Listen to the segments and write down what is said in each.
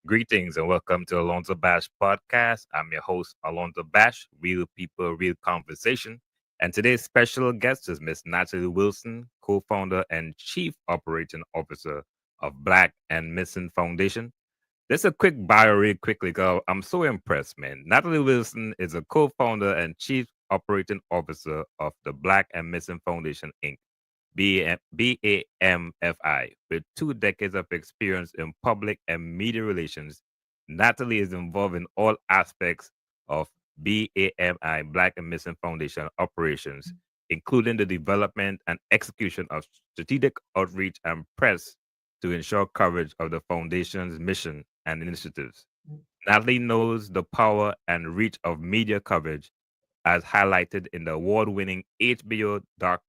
Greetings and welcome to AlonzoBash Podcast. I'm your host, AlonzoBash, Real People, Real Conversation. And today's special guest is Miss Natalie Wilson, co-founder and chief operating officer of Black and Missing Foundation. Just a quick bio real quickly, girl. I'm so impressed, man. Natalie Wilson is a co-founder and chief operating officer of the Black and Missing Foundation, Inc. BAMFI. With 2 decades of experience in public and media relations, Natalie is involved in all aspects of BAMI, Black and Missing Foundation operations, including the development and execution of strategic outreach and press to ensure coverage of the foundation's mission and initiatives. Natalie knows the power and reach of media coverage as highlighted in the award-winning HBO doc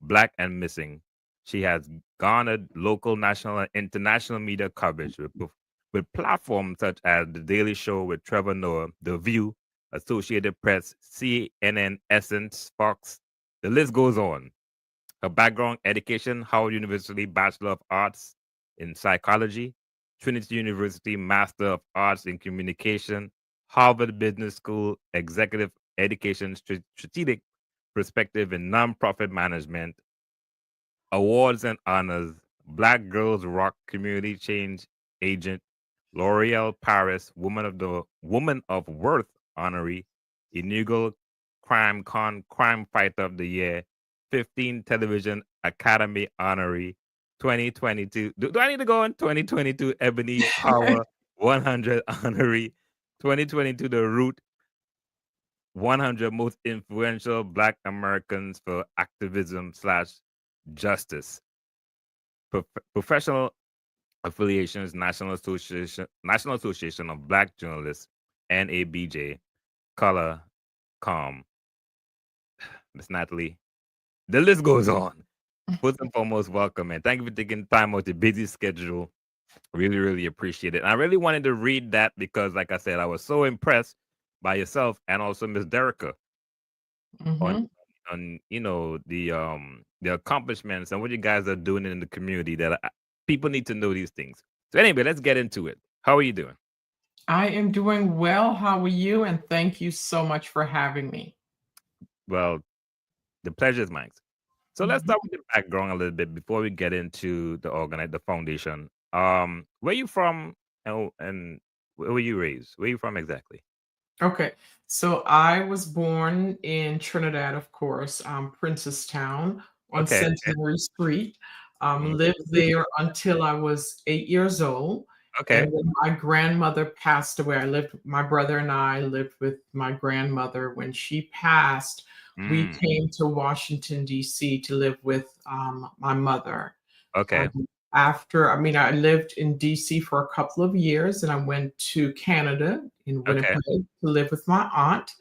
Black and Missing. She has garnered local, national, and international media coverage with platforms such as The Daily Show with Trevor Noah, The View, Associated Press, CNN, Essence, Fox. The list goes on. Her background education, Howard University Bachelor of Arts in Psychology, Trinity University Master of Arts in Communication, Harvard Business School Executive Education Strategic Perspective in Nonprofit Management, awards and honors, Black Girls Rock Community Change Agent, L'Oreal Paris Woman of Worth honoree, inaugural Crime Fighter of the Year, 15 Television Academy honoree, 2022. Do I need to go on 2022 Ebony Power 100 honoree, 2022 The Root 100 Most Influential Black Americans for Activism / Justice. Professional Affiliations National Association of Black Journalists, NABJ, Color, Com. Miss Natalie, the list goes on. First and foremost, welcome, and thank you for taking time out your busy schedule. Really, really appreciate it. And I really wanted to read that because, like I said, I was so impressed by yourself and also Miss Derrica Mm-hmm. on the accomplishments and what you guys are doing in the community that people need to know these things. So anyway, let's get into it. How are you doing? I am doing well. How are you? And thank you so much for having me. Well, the pleasure is mine. So let's Mhm. start with the background a little bit before we get into the foundation. Where you from and where were you raised? Where you from exactly? Okay. So I was born in Trinidad, of course, Princestown on Okay, okay. Centenary Street. Mm, Lived there until I was 8 years old. And okay. when my grandmother passed away, my brother and I lived with my grandmother. When she passed, we Mm, came to Washington, D.C. to live with my mother. okay. I lived in DC for a couple of years and I went to Canada in Okay. Winnipeg to live with my aunt,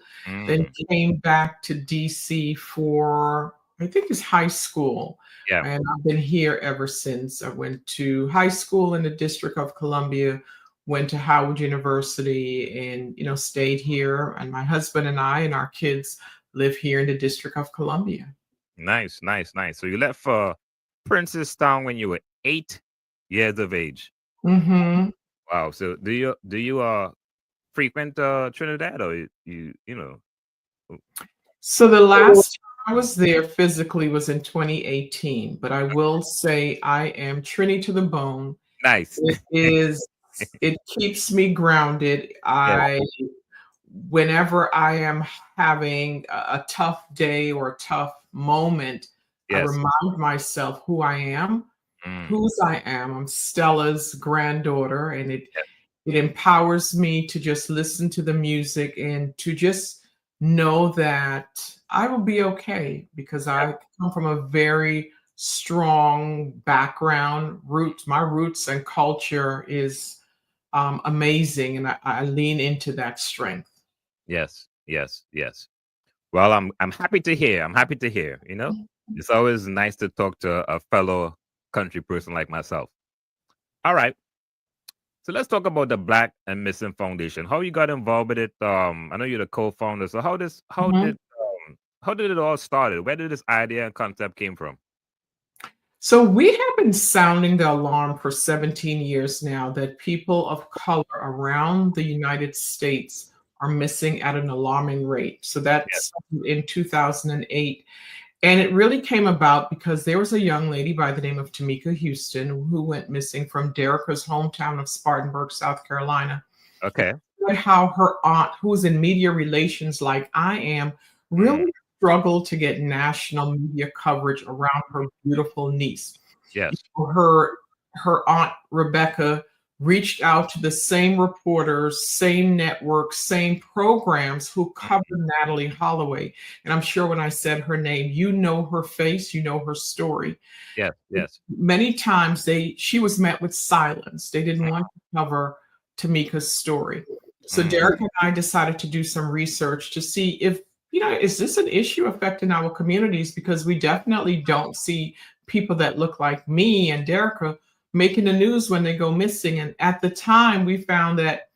then Mm, came back to DC for, I think it's high school. yeah. And I've been here ever since. I went to high school in the District of Columbia, went to Howard University, and stayed here. And my husband and I and our kids live here in the District of Columbia. Nice, nice, nice. So you left for Princestown when you were 8 years of age. Hmm. Wow. So do you frequent Trinidad or you know? So the last time I was there physically was in 2018, but I will say I am Trini to the bone. Nice. It is, it keeps me grounded. Yeah. Whenever I am having a tough day or a tough moment, I Yes. remind myself who I am, Mm, whose I am. I'm Stella's granddaughter, and it yeah. it empowers me to just listen to the music and to just know that I will be okay because Yeah. I come from a very strong background. My roots and culture is amazing, and I lean into that strength. Yes. Yes. Yes. Well, I'm happy to hear. I'm happy to hear. It's always nice to talk to a fellow country person like myself. All right. So let's talk about the Black and Missing Foundation. How you got involved with it? I know you're the co-founder. So how Mhm. did it all started? Where did this idea and concept came from? So we have been sounding the alarm for 17 years now that people of color around the United States are missing at an alarming rate. So Yes. that's in 2008. And it really came about because there was a young lady by the name of Tamika Houston who went missing from Derrica's hometown of Spartanburg, South Carolina. Okay. How her aunt, who's in media relations like I am, Mm. really struggled to get national media coverage around her beautiful niece. Yes. Her aunt Rebecca reached out to the same reporters, same networks, same programs who covered Natalie Holloway. And I'm sure when I said her name, you know her face, you know her story. Yes. Yes. Many times she was met with silence. They didn't want to cover Tamika's story. So Mm. Derek and I decided to do some research to see if, is this an issue affecting our communities? Because we definitely don't see people that look like me and Derrica making the news when they go missing. And at the time, we found that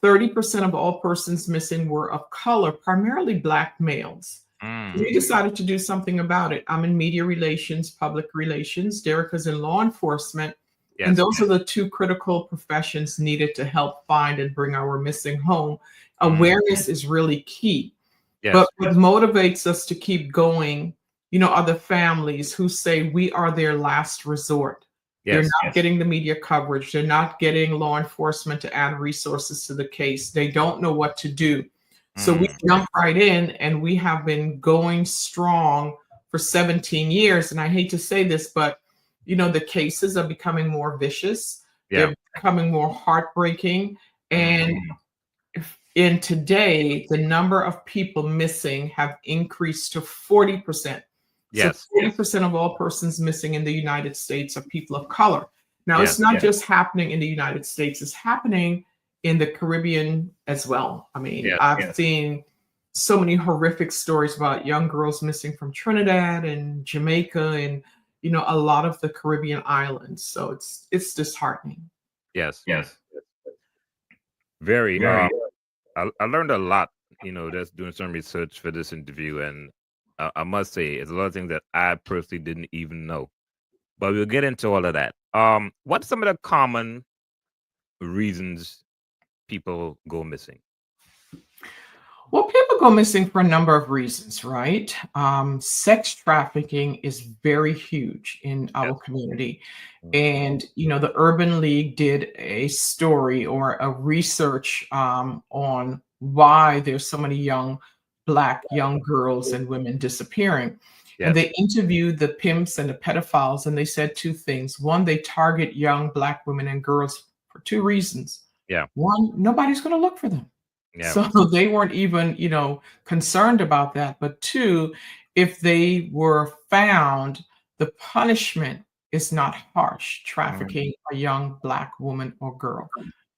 30% of all persons missing were of color, primarily Black males. Mm. We decided to do something about it. I'm in media relations, public relations. Derrica's in law enforcement. And Yes. those are the two critical professions needed to help find and bring our missing home. Mm. Awareness is really key. Yes. But what motivates us to keep going, are the families who say we are their last resort. They're Yes. not getting the media coverage. They're not getting law enforcement to add resources to the case. They don't know what to do. So we Mm. jump right in, and we have been going strong for 17 years. And I hate to say this, but the cases are becoming more vicious. Yeah. They're becoming more heartbreaking. And in today, the number of people missing have increased to 40%. Yes. So 40% of all persons missing in the United States are people of color. Now, Yes. it's not just happening in the United States, it's happening in the Caribbean as well. I mean, Yes. I've seen so many horrific stories about young girls missing from Trinidad and Jamaica and a lot of the Caribbean islands. So it's disheartening. Yes. Yes. Very. I learned a lot, just doing some research for this interview, and I must say, it's a lot of things that I personally didn't even know. But we'll get into all of that. What's some of the common reasons people go missing? Well, people go missing for a number of reasons, right? Sex trafficking is very huge in our community. And, the Urban League did a story or a research on why there's so many Black young girls and women disappearing. And Yes. they interviewed the pimps and the pedophiles, and they said two things. One, they target young Black women and girls for two reasons. Yeah. One, nobody's going to look for them. Yeah. So they weren't even, concerned about that. But two, if they were found, the punishment is not harsh, trafficking a young Black woman or girl.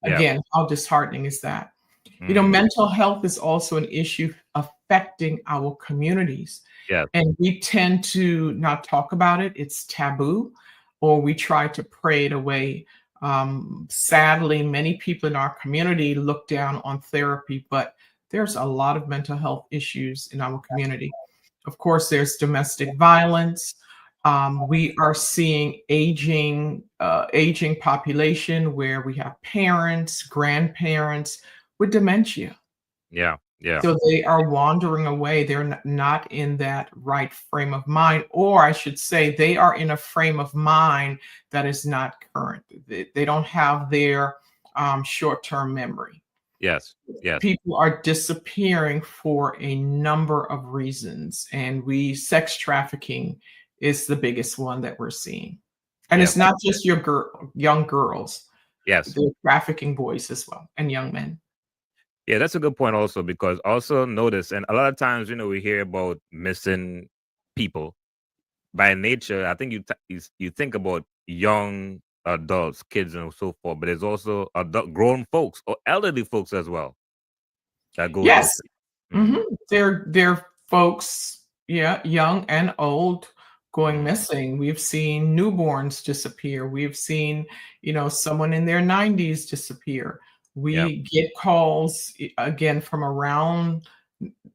Yeah. Again, how disheartening is that? Mm. Mental health is also an issue affecting our communities. Yeah. And we tend to not talk about it. It's taboo, or we try to pray it away. Sadly, many people in our community look down on therapy, but there's a lot of mental health issues in our community. Of course, there's domestic violence. We are seeing aging population where we have parents, grandparents with dementia. Yeah. Yeah. So they are wandering away. They're not in that right frame of mind, or I should say, they are in a frame of mind that is not current. They don't have their short-term memory. Yes. Yes. People are disappearing for a number of reasons, and sex trafficking is the biggest one that we're seeing. And it's not just young girls. Yes. They're trafficking boys as well and young men. Yeah, that's a good point also, because also notice, and a lot of times, we hear about missing people. By nature, I think you think about young adults, kids, and so forth, but there's also grown folks or elderly folks as well that go Yes. missing. They're folks, young and old, going missing. We've seen newborns disappear. We've seen, someone in their 90s disappear. We get calls again from around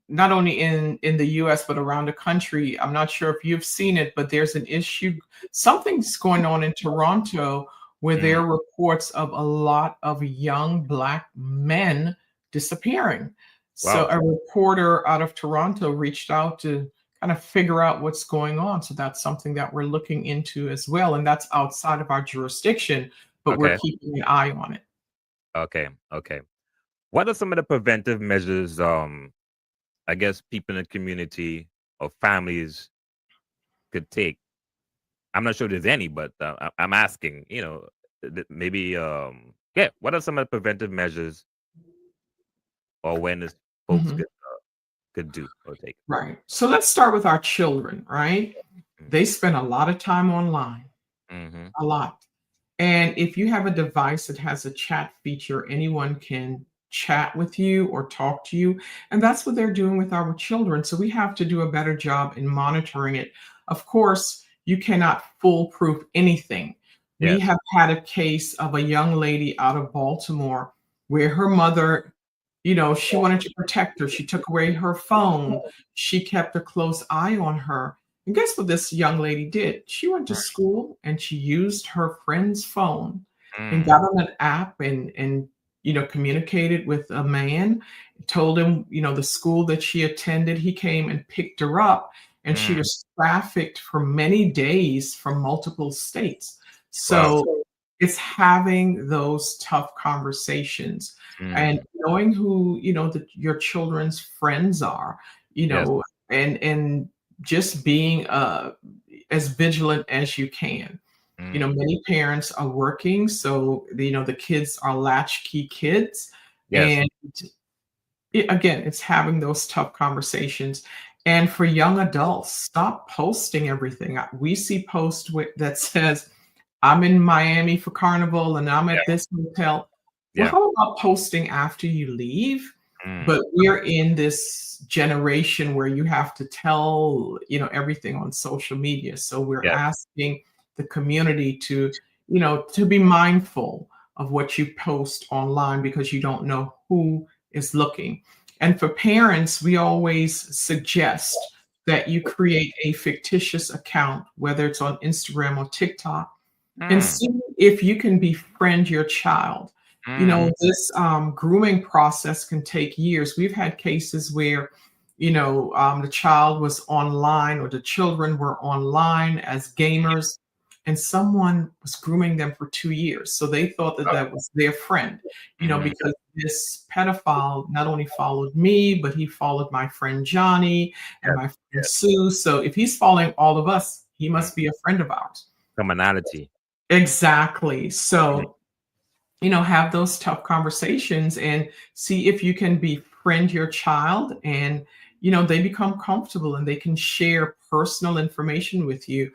not only in the US but around the country. I'm not sure if you've seen it, but there's an issue, something's going on in Toronto where Mm. there are reports of a lot of young Black men disappearing. So Wow. a reporter out of Toronto reached out to kind of figure out what's going on. So that's something that we're looking into as well. And that's outside of our jurisdiction, but we're Okay. keeping an eye on it. Okay. Okay. What are some of the preventive measures? I guess people in the community or families could take. I'm not sure there's any, but I'm asking. Maybe. Yeah. What are some of the preventive measures or awareness folks Mhm. could do or take? Right. So let's start with our children, right? They spend a lot of time online, Mm-hmm. a lot. And if you have a device that has a chat feature, anyone can chat with you or talk to you. And that's what they're doing with our children. So we have to do a better job in monitoring it. Of course, you cannot foolproof anything. We Yes. have had a case of a young lady out of Baltimore where her mother, she wanted to protect her. She took away her phone. She kept a close eye on her. And guess what this young lady did? She went to school and she used her friend's phone and Mm, got on an app and communicated with a man, told him, the school that she attended. He came and picked her up, and she mm, was trafficked for many days from multiple states. wow. So it's having those tough conversations and Mm, knowing who, your children's friends are, yes. and just being as vigilant as you can. Mm, Many parents are working, so the kids are latchkey kids, yes. and again, it's having those tough conversations. And for young adults, stop posting everything. We see posts that says, "I'm in Miami for Carnival and I'm Yeah. at this hotel." Well, Yeah. how about posting after you leave? Mm, But we're in this generation where you have to tell, everything on social media. So we're yes. asking the community to be mindful of what you post online because you don't know who is looking. And for parents, we always suggest that you create a fictitious account, whether it's on Instagram or TikTok, and Mm, see if you can befriend your child. mm, This grooming process can take years. We've had cases where, the child was online or the children were online as gamers, and someone was grooming them for 2 years. So they thought that that was their friend, mm, because this pedophile not only followed me, but he followed my friend Johnny and yes. my friend Yes. Sue. So if he's following all of us, he Mm. must be a friend of ours. Commonality. Exactly. Mm, So, have those tough conversations and see if you can befriend your child and, they become comfortable and they can share personal information with you,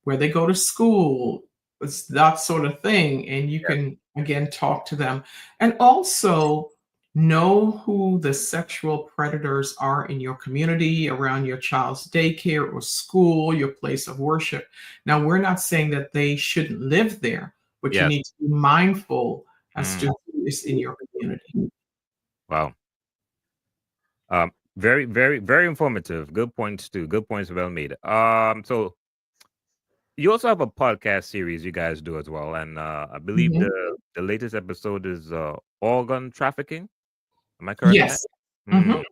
where they go to school, it's that sort of thing. And you yes. can, again, talk to them and also know who the sexual predators are in your community, around your child's daycare or school, your place of worship. Now, we're not saying that they shouldn't live there, but you Yes. need to be mindful as to Mm, who is in your community. wow. Very, very, very informative. Good points too. Good points, well made. So you also have a podcast series you guys do as well, and I believe Mhm. the latest episode is organ trafficking. Am I correct in that? Yes. Mm. Mhm.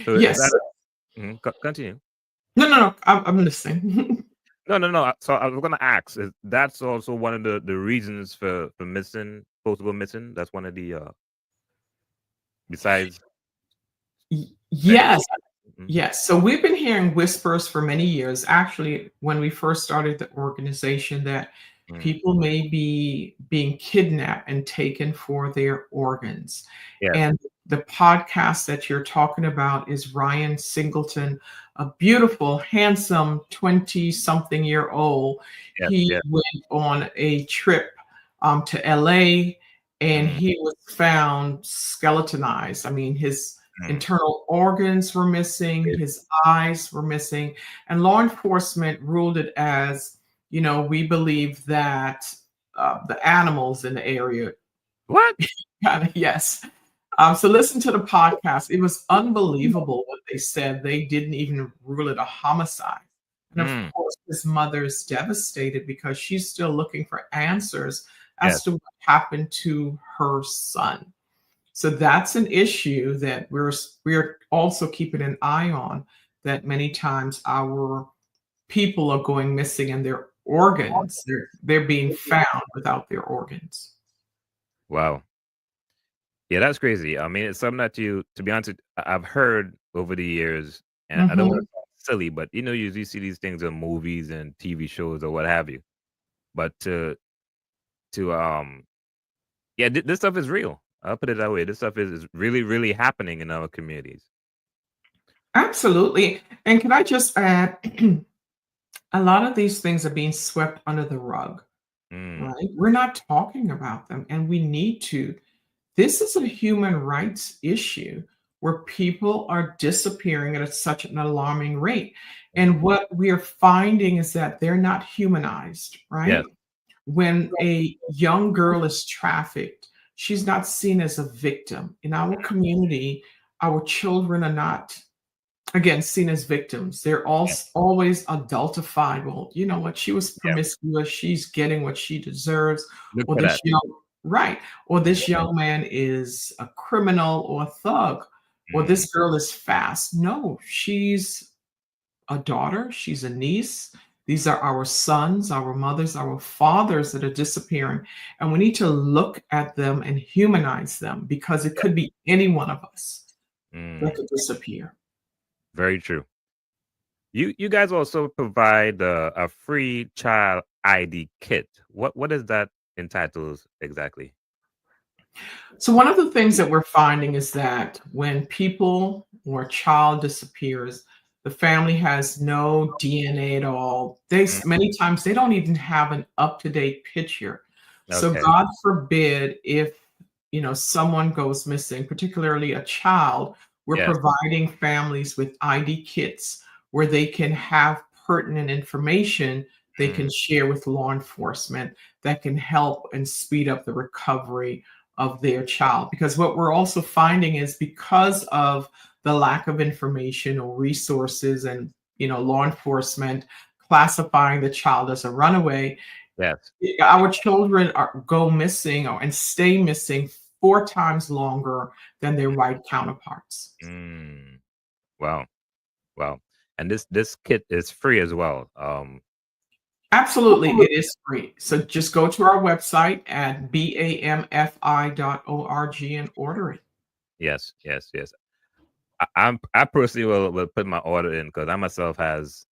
So is Yes. that continue? No, no, no. I'm listening. No, no, no. So I was gonna ask, is that's also one of the reasons for missing, possible missing? That's one of the besides Yes. sexual. Mhm. Yes. So we've been hearing whispers for many years. Actually, when we first started the organization, that Mm. people may be being kidnapped and taken for their organs. Yes, And the podcast that you're talking about is Ryan Singleton, a beautiful, handsome 20 something year old. yes, He yes. went on a trip to LA and Mm, he was found skeletonized. I mean, his mm. internal organs were missing, Yes. his eyes were missing, and law enforcement ruled it as, we believe that the animals in the area, What? kind of, yes, So listen to the podcast. It was unbelievable what they said. They didn't even rule it a homicide. And of Mm, course, his mother is devastated because she's still looking for answers as yes. to what happened to her son. So that's an issue that we're also keeping an eye on. That many times our people are going missing and their organs they're being found without their organs. Wow. Yeah, that's crazy. I mean, it's something that to be honest, I've heard over the years, and I don't want Mhm. to sound silly, but you usually see these things in movies and TV shows or what have you. But to yeah, this stuff is real. I'll put it that way. This stuff is really, really happening in our communities. Absolutely. And can I just add, a lot of these things are being swept under the rug, Mm, right? We're not talking about them, and we need to. This is a human rights issue where people are disappearing at such an alarming rate. And mm. what we are finding is that they're not humanized, Yes. right? When a young girl is trafficked, she's not seen as a victim. In our community, our children are not, again, seen as victims. They're all Yeah. always adultified. Well, you know what? She was Yeah. promiscuous. She's getting what she deserves. Look Or for this that. young, right. Or this young man is a criminal or a thug. Or Mm, this girl is fast. No, she's a daughter, she's a niece. These are our sons, our mothers, our fathers that are disappearing. And we need to look at them and humanize them because it could be any one of us that mm. could disappear. Very true. You guys also provide a free child ID kit. What is that entitled exactly? So, one of the things that we're finding is that when people or a child disappears, the family has no DNA at all. Mm, Many times they don't even have an up to date picture. So, okay. God forbid if someone goes missing, particularly a child, we're Yes. providing families with ID kits where they can have pertinent information they Mm, can share with law enforcement that can help and speed up the recovery of their child. Because what we're also finding is because of the lack of information or resources and law enforcement classifying the child as a runaway, yes. our children go missing and stay missing 4 times longer than their white counterparts. Mm, wow. Wow. And this kit is free as well. Absolutely, it is free. So just go to our website at bamfi.org and order it. Yes, yes, yes. I personally will put my order in because I myself has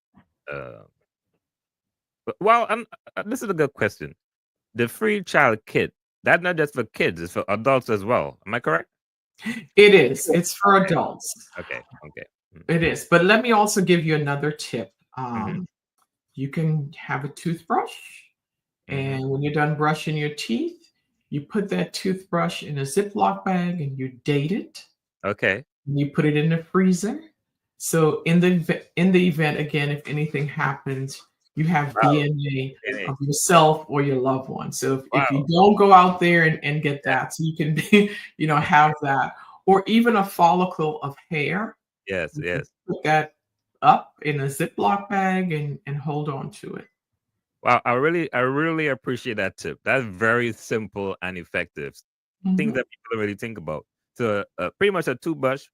uh well, this is a good question. The free child kit, that's not just for kids, it's for adults as well. Am I correct? It is. It's for Okay. adults. Okay. Okay. Mm, It is. But let me also give you another tip. mhm. You can have a toothbrush, Mhm. and when you're done brushing your teeth, you put that toothbrush in a Ziploc bag and you date it. Okay. You put it in the freezer. So in the event again, if anything happens, you have Wow. DNA Really? of yourself or your loved one. So if you Wow. don't go out there and get Yeah. that, so you can be, have that, or even a follicle of hair, Yes, you can yes. put that up in a Ziploc bag and hold on to it. Wow, I really appreciate that tip. That's very simple and effective. Things Mhm. that people don't really think about. So, pretty much a toothbrush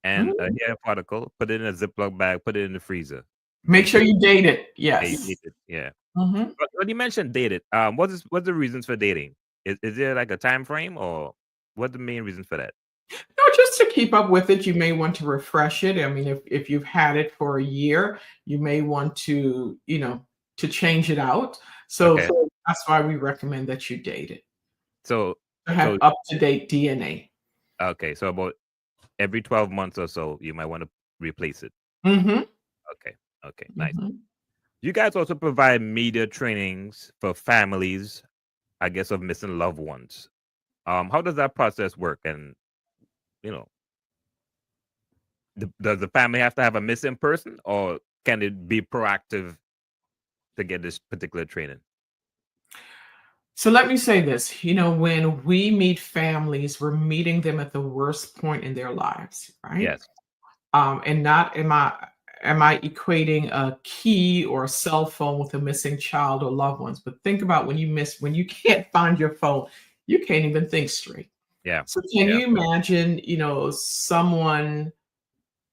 and a Mhm. hair particle, put it in a Ziploc bag, put it in the freezer. Make In sure case you date it. yeah, you Yes. need it. Yeah. Mhm. But when you mentioned dated, what's the reasons for dating? Is there like a time frame or what's the main reason for that? No, just to keep up with it, you may want to refresh it. I mean, if you've had it for a year, you may want to, to change it out. So Okay. that's why we recommend that you date it So to so have up to date DNA. okay, so about every 12 months or so, you might want to replace it. Hmm. Okay. Okay. Nice. Hmm. You guys also provide media trainings for families, I guess, of missing loved ones. How does that process work? And you know, does the family have to have a missing person, or can it be proactive to get this particular training? So let me say this, when we meet families, we're meeting them at the worst point in their lives, right? Yes. And not am I equating a key or a cell phone with a missing child or loved ones, but think about when you can't find your phone, you can't even think straight. Yeah. So can Yeah. you imagine, someone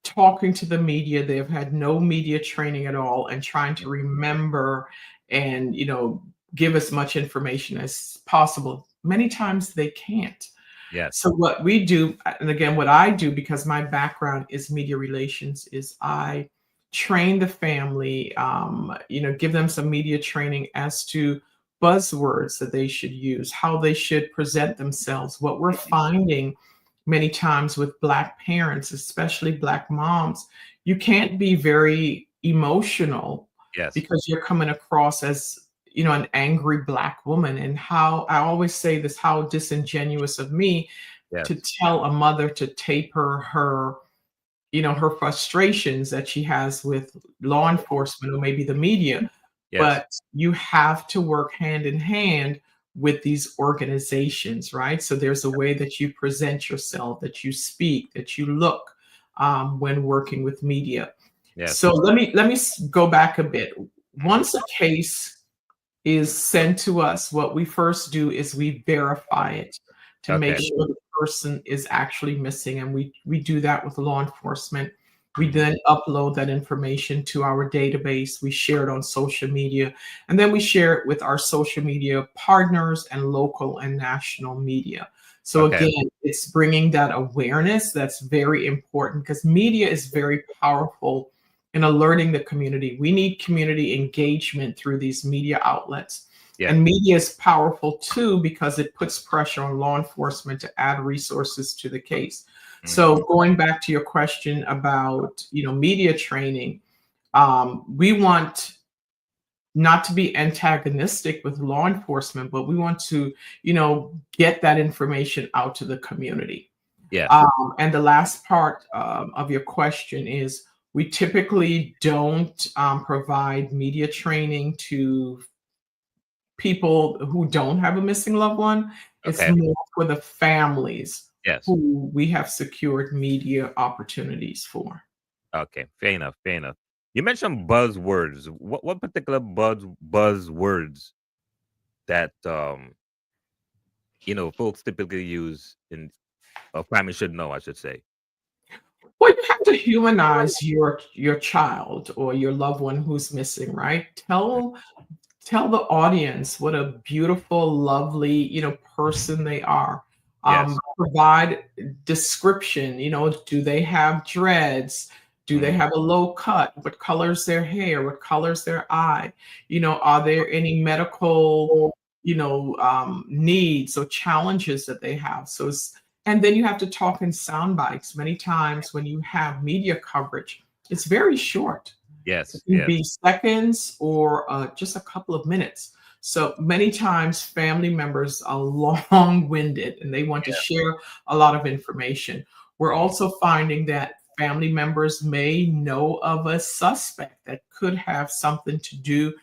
talking to the media, they've had no media training at all, and trying to remember and, give as much information as possible. Many times they can't. Yes. So what we do, and again, what I do, because my background is media relations, is I train the family, give them some media training as to buzzwords that they should use, how they should present themselves. What we're finding many times with Black parents, especially Black moms, you can't be very emotional Yes. because you're coming across as an angry Black woman. And how I always say this, how disingenuous of me to Yes. tell a mother to taper her frustrations that she has with law enforcement or maybe the media. Yes. But you have to work hand in hand with these organizations, right? So there's a way that you present yourself, that you speak, that you look, when working with media. Yes. So let me go back a bit. Mhm. Once a case is sent to us, what we first do is we verify it to make Okay. sure the person is actually missing. And we do that with law enforcement. We Mhm. then upload that information to our database. We share it on social media, and then we share it with our social media partners and local and national media. So Okay. again, it's bringing that awareness that's very important, because media is very powerful in alerting the community. We need community engagement through these media outlets. Yeah. And media is powerful too because it puts pressure on law enforcement to add resources to the case. So Mhm. going back to your question about, media training, we want not to be antagonistic with law enforcement, but we want to, get that information out to the community. Yes. And the last part of your question is, we typically don't provide media training to people who don't have a missing loved one. It's Okay. more for the families Yes. who we have secured media opportunities for. Okay. Fair enough. Fair enough. You mentioned buzzwords. What particular buzzwords that folks typically use in a family should know, I should say. Well, you have to humanize your child or your loved one who's missing, right? Mm. Tell the audience what a beautiful, lovely, person they are. Yes. Provide description. Do they have dreads? Do they Mhm. have a low cut? What color's their hair? What color's their eye? Are there any medical, needs or challenges that they have? And then you have to talk in sound bites. Many times when you have media coverage, it's very short. It Yes. can Yes. be seconds or just a couple of minutes. So many times family members are long-winded and they want to Yeah. share a lot of information. We're Mhm. also finding that family members may know of a suspect that could have something to do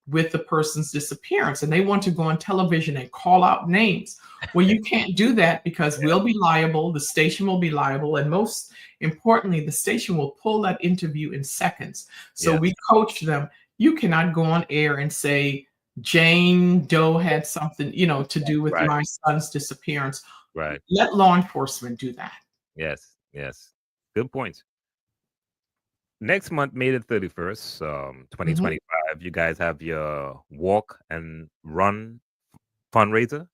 with the person's disappearance, and they want to go on television and call out names. Well, you can't do that because Yeah. we'll be liable, the station will be liable, and most importantly, the station will pull that interview in seconds. So Yes. we coach them. You cannot go on air and say Jane Doe had something, to do with Right. my son's disappearance. Right. Let law enforcement do that. Yes. Yes. Good points. Next month, May the 31st, Mhm. 2025, you guys have your walk and run fundraiser,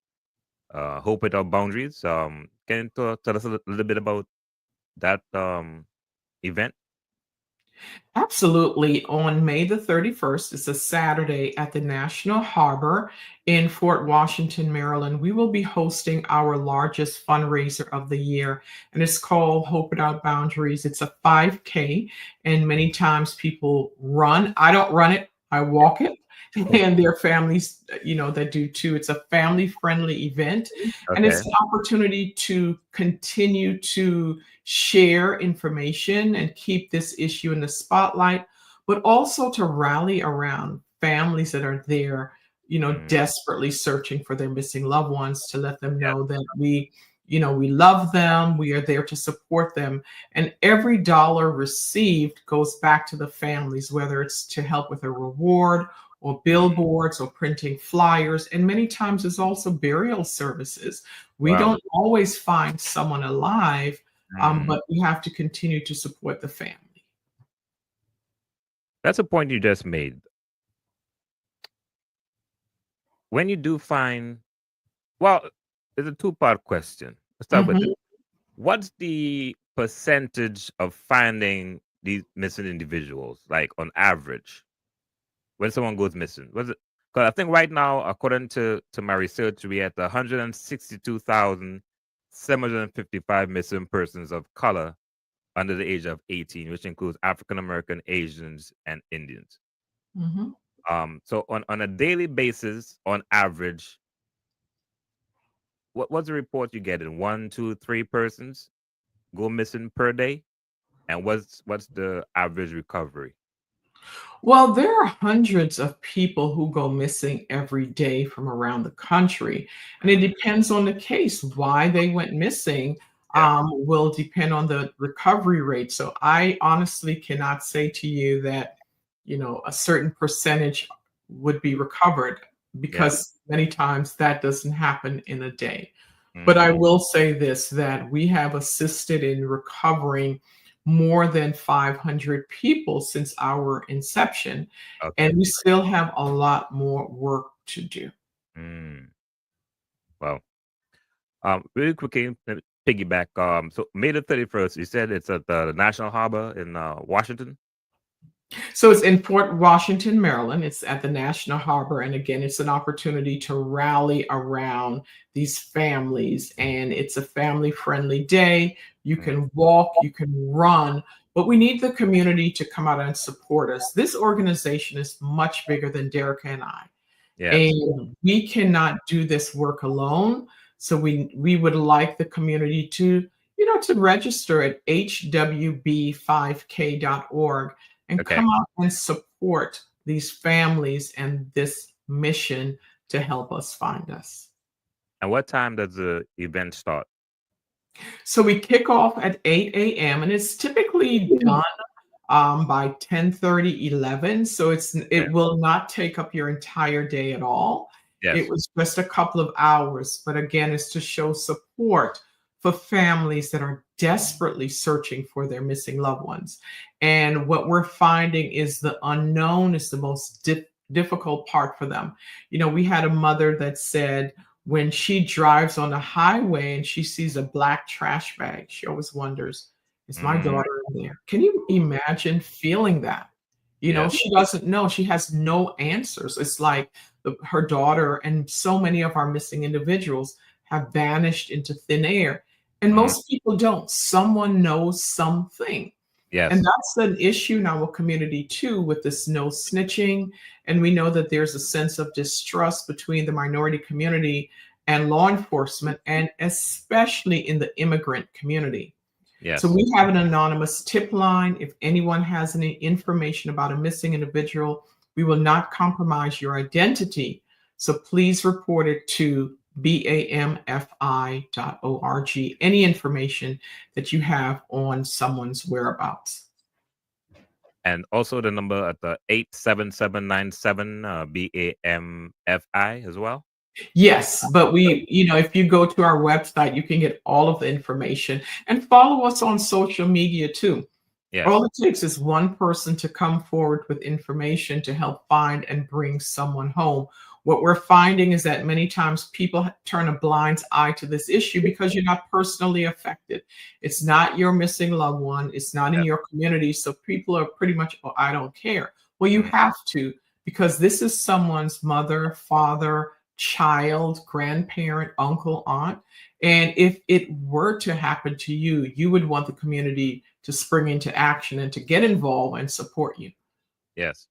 Hope Without Boundaries. Can you tell us a little bit about that event? Absolutely. On May the 31st, it's a Saturday at the National Harbor in Fort Washington, Maryland. We will be hosting our largest fundraiser of the year, and it's called Hope Without Boundaries. It's a 5K, and many times people run. I don't run it, I walk it. And there are families, that do too. It's a family-friendly event, and Okay. it's an opportunity to continue to share information and keep this issue in the spotlight, but also to rally around families that are there, Mm, desperately searching for their missing loved ones, to let them yeah. know that we love them, we are there to support them. And every dollar received goes back to the families, whether it's to help with a reward or Mm, billboards or printing flyers. And many times it's also burial services. We wow. don't always find someone alive, Mm. but we have to continue to support the family. That's a point you just made. When you do find, well, it's a two-part question. Let's start with this. Mhm. What's the percentage of finding these missing individuals, like on average, when someone goes missing? Was it? Because I think right now, according to my research, we at 162,755 missing persons of color under the age of 18, which includes African American, Asians, and Indians. Mhm. So on a daily basis, on average, what's the report you get in 1, 2, 3 persons go missing per day? And what's the average recovery? Well, there are hundreds of people who go missing every day from around the country, and it Mm, depends on the case. Why they went missing yeah. will depend on the recovery rate. So I honestly cannot say to you that, a certain percentage would be recovered, Yes. because many times that doesn't happen in a day. But I Mm, will say this, that we have assisted in recovering more than 500 people since our inception, okay. and we still have a lot more work to do. Mm, well, really quickly, let me piggyback. So May the 31st, you said it's at the National Harbor in Washington. So it's in Port Washington, Maryland. It's at the National Harbor. And again, it's an opportunity to rally around these families. And it's a family friendly day. You Mm, can walk, you can run, but we need the community to come out and support us. This organization is much bigger than Derrica and I. yes. And we cannot do this work alone. So we would like the community to register at hwb5k.org and Okay. come out and support these families and this mission to help us find us. And what time does the event start? So we kick off at 8 a.m. and it's typically done by 10:30, 11. So Okay. it will not take up your entire day at all. It Yes. was just a couple of hours, but again, it's to show support for families that are desperately searching for their missing loved ones. And what we're finding is the unknown is the most difficult part for them. We had a mother that said when she drives on the highway and she sees a black trash bag, she always wonders, is my Mm, daughter in there? Can you imagine feeling that? yes. She doesn't know. She has no answers. It's like her daughter and so many of our missing individuals have vanished into thin air. And Mm, most people don't. Someone knows something. And yes. that's an issue in our community too, with this no snitching. And we know that there's a sense of distrust between the minority community and law enforcement, and especially in the immigrant community. So Yes. we have an anonymous tip line. If anyone has any information about a missing individual, we will not compromise your identity. So please report it to bamfi.org. Any information that you have on someone's whereabouts. And also the number at the 87797 BAMFI as well. Yes, but if you go to our website, you can get all of the information and follow us on social media too. All Yes. it takes is one person to come forward with information to help find and bring someone home. What we're finding is that many times people turn a blind eye to this issue because you're not personally affected. It's not your missing loved one, it's not in Yes. your community. So people are pretty much, oh, I don't care. Well, you Mm, have to, because this is someone's mother, father, child, grandparent, uncle, aunt. And if it were to happen to you, you would want the community to spring into action and to get involved and support you. yes.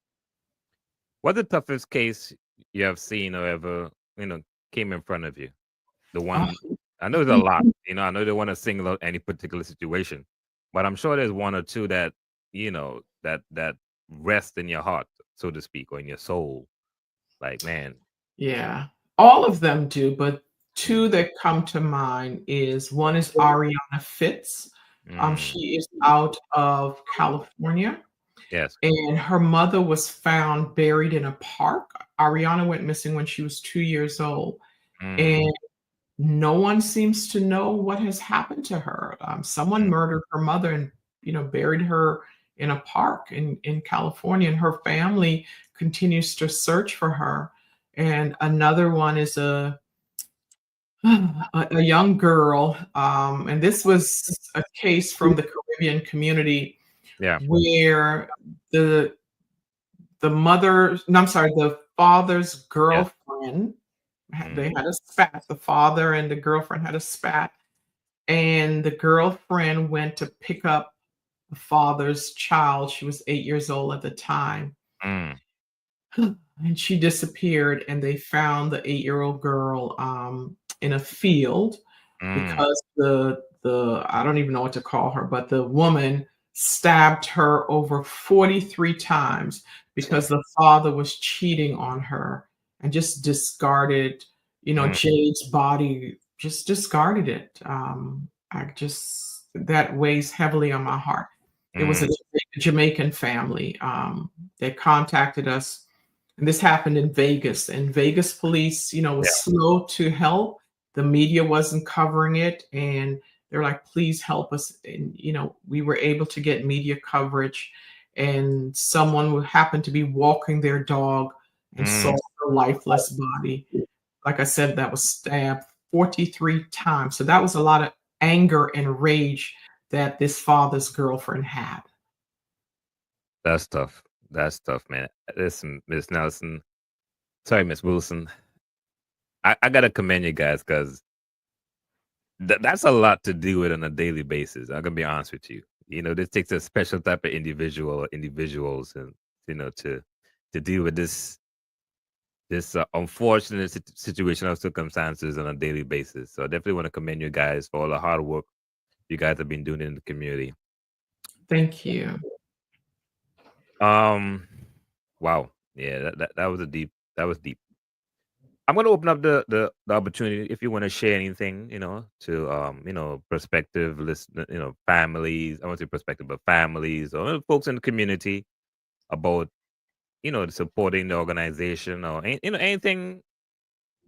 What's the toughest case you have seen or ever, came in front of you? The Uh, one I know there's a lot. I know they want to single out any particular situation, but I'm sure there's one or two that that rest in your heart, so to speak, or in your soul. Like, man. Yeah. All of them do, but two that come to mind is one is Ariana Fitz. Mm. She is out of California, Yes. and her mother was found buried in a park. Ariana went missing when she was 2 years old, Mm. and no one seems to know what has happened to her. Someone Mm. murdered her mother and buried her in a park in California, and her family continues to search for her. And another one is a young girl, and this was a case from the Caribbean community Yeah. where the the father's Yes. girlfriend, they Mm. had a spat. The father and the girlfriend had a spat, and the girlfriend went to pick up the father's child. She was 8 years old at the time. Mm. And she disappeared, and they found the 8-year-old girl in a field Mm. because the I don't even know what to call her, but the woman stabbed her over 43 times because the father was cheating on her and just discarded, Mm. Jade's body, just discarded it. That weighs heavily on my heart. It was a Mm. Jamaican family. They contacted us, and this happened in Vegas. And Vegas police, Yeah. was slow to help. The media wasn't covering it, and they're like, "Please help us." And we were able to get media coverage, and someone would happen to be walking their dog and saw Mm. her lifeless body. Like I said, that was stabbed 43 times. So that was a lot of anger and rage that this father's girlfriend had. That's tough. That's tough, man. Listen, Miss Nelson. Sorry, Miss Wilson. I gotta commend you guys because that's a lot to deal with on a daily basis. I'm gonna be honest with you. This takes a special type of individuals, and to deal with this unfortunate situation of circumstances on a daily basis. So I definitely want to commend you guys for all the hard work you guys have been doing in the community. Thank you. Um, wow, yeah, that was a deep. That was deep. I'm going to open up the opportunity if you want to share anything, to prospective listener, families. I want to say prospective, but families or folks in the community about supporting the organization or anything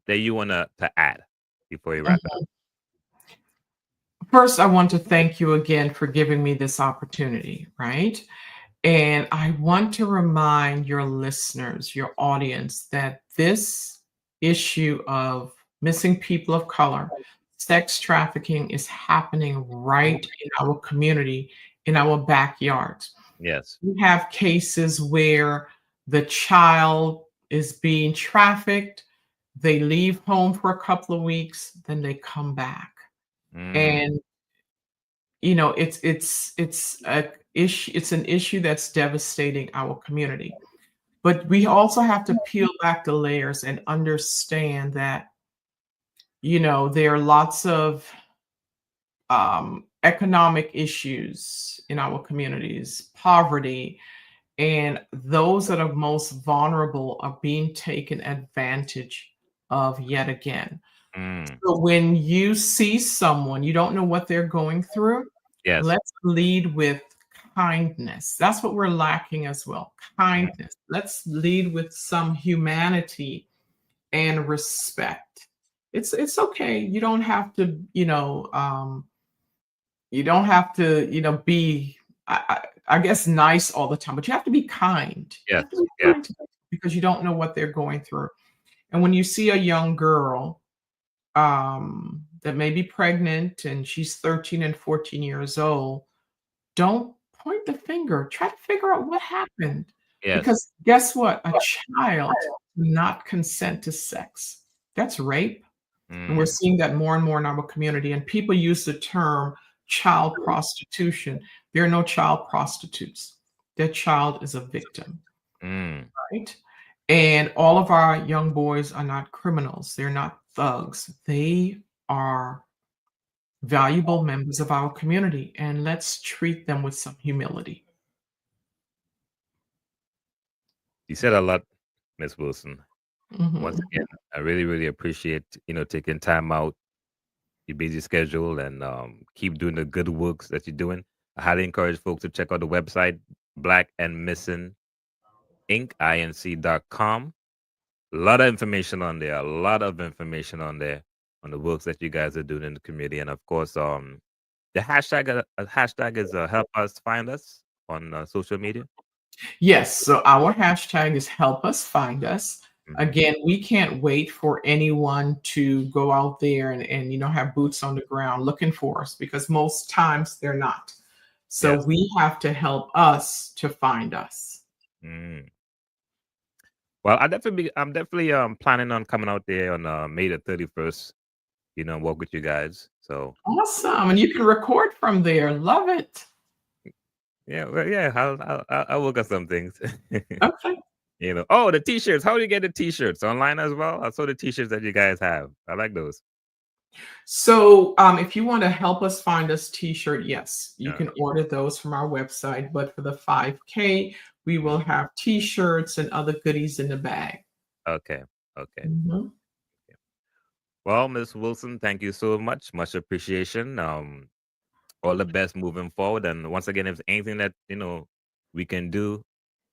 that you want to add before you wrap it up. Mhm. First, I want to thank you again for giving me this opportunity, right? And I want to remind your listeners, your audience, that this issue of missing people of color, sex trafficking is happening right in our community, in our backyards. Yes. We have cases where the child is being trafficked, they leave home for a couple of weeks, then they come back. Mm. And it's an issue that's devastating our community. But we also have to peel back the layers and understand that, there are lots of economic issues in our communities, poverty, and those that are most vulnerable are being taken advantage of yet again. Mm. So when you see someone, you don't know what they're going through, Yes. let's lead with kindness. That's what we're lacking as well. Mm. Kindness. Let's lead with some humanity and respect. It's okay. You don't have to, be I guess nice all the time, but you have to be kind. You Yes. have to be Yes. kind to them because you don't know what they're going through. And when you see a young girl that may be pregnant and she's 13 and 14 years old, don't point the finger. Try to figure out what happened. Yes. Because guess what? A child not consent to sex. That's rape. And we're Mm. seeing that more and more in our community. And people use the term child prostitution. There are no child prostitutes. That child is a victim, Mm. right? And all of our young boys are not criminals. They're not thugs. They are valuable members of our community. And let's treat them with some humility. You said a lot, Miss Wilson. Once Mhm. again, I really, really appreciate taking time out your busy schedule and keep doing the good works that you're doing. I highly encourage folks to check out the website Black and Missing Inc.com. A lot of information on there. A lot of information on there on the works that you guys are doing in the community, and of course, the hashtag is help us find us on social media. Yes, so our hashtag is help us find us. Hmm. Again, we can't wait for anyone to go out there and have boots on the ground looking for us because most times they're not. So Yes. we have to help us to find us. Mm. Well, I'm definitely planning on coming out there on May the 31st. Walk with you guys. So Awesome. And you can record from there. Love it. yeah, well, yeah, I'll work on some things. Okay. Oh, the t-shirts. How do you get the t-shirts online as well? I saw the t-shirts that you guys have. I like those. So, if you want to help us find us t-shirt, yes, you Uh, can order those from our website. But for the 5K, we mhm. will have t-shirts and other goodies in the bag. Okay. Okay. Mhm. Well, Miss Wilson, thank you so much. Much appreciation. All the best moving forward. And once again, if there's anything that we can do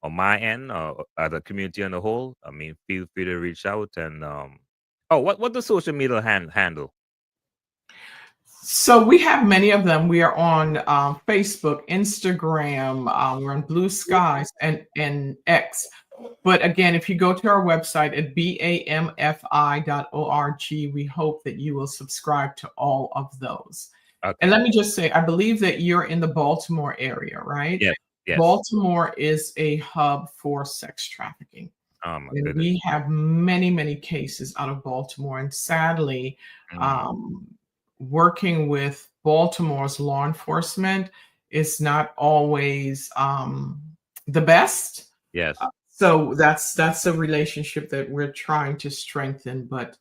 on my end or as a community on the whole, I mean, feel free to reach out and oh, what the social media handle? So we have many of them. We are on Facebook, Instagram, we're on Blue Skies and X. But again, if you go to our website at bamfi.org, we hope that you will subscribe to all of those. And Okay. let me just say, I believe that you're in the Baltimore area, right? Yes. Yes. Baltimore is a hub for sex trafficking. Oh my And goodness. we have many, many cases out of Baltimore. And sadly, Mm, um, working with Baltimore's law enforcement is not always the best. yes. So that's a relationship that we're trying to strengthen. But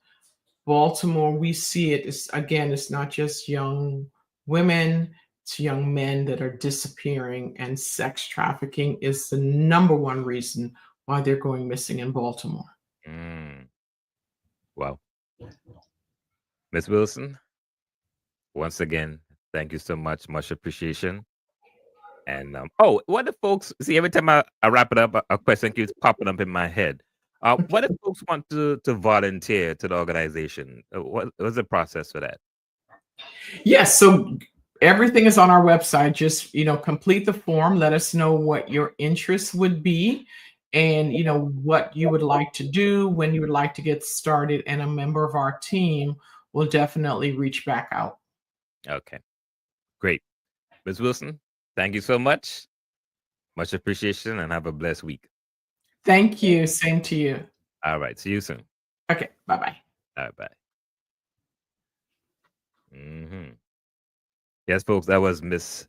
Baltimore, we see it is again, it's not just young women, it's young men that are disappearing, and sex trafficking is the number one reason why they're going missing in Baltimore. Mm, wow. Miss Wilson, once again, thank you so much. Much appreciation. And oh, what if folks see every time I wrap it up, a question keeps popping up in my head. What if folks want to volunteer to the organization? What's the process for that? Yes, so everything is on our website. Just, complete the form, let us know what your interest would be and, what you would like to do, when you would like to get started, and a member of our team will definitely reach back out. Okay, great. Ms. Wilson, thank you so much. Much appreciation and have a blessed week. Thank you. Same to you. All right, see you soon. Okay, bye-bye. All right, bye. Yes, folks, that was Miss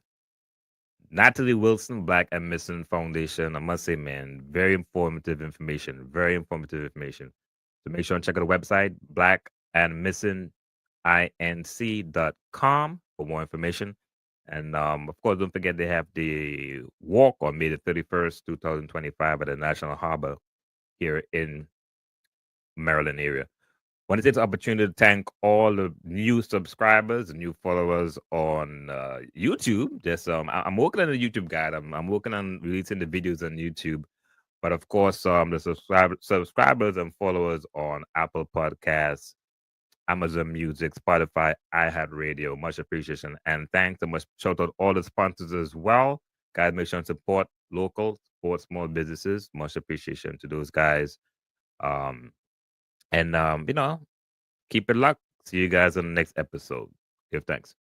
Natalie Wilson, Black and Missing Foundation. I must say, man, very informative information. Very informative information. So make sure and check out the website, blackandmissinginc.com for more information. And of course, don't forget they have the walk on May the 31st, 2025 at the National Harbor here in Maryland area. Want to take the opportunity to thank all the new subscribers and new followers on YouTube. Just I'm working on the YouTube guide. I'm working on releasing the videos on YouTube. But of course, the subscribers and followers on Apple Podcasts, Amazon Music, Spotify, iHeartRadio, much appreciation. And thanks so much. Shout out all the sponsors as well. Guys, make sure and support local, support small businesses. Much appreciation to those guys. Um, and keep it locked. See you guys on the next episode. Give thanks.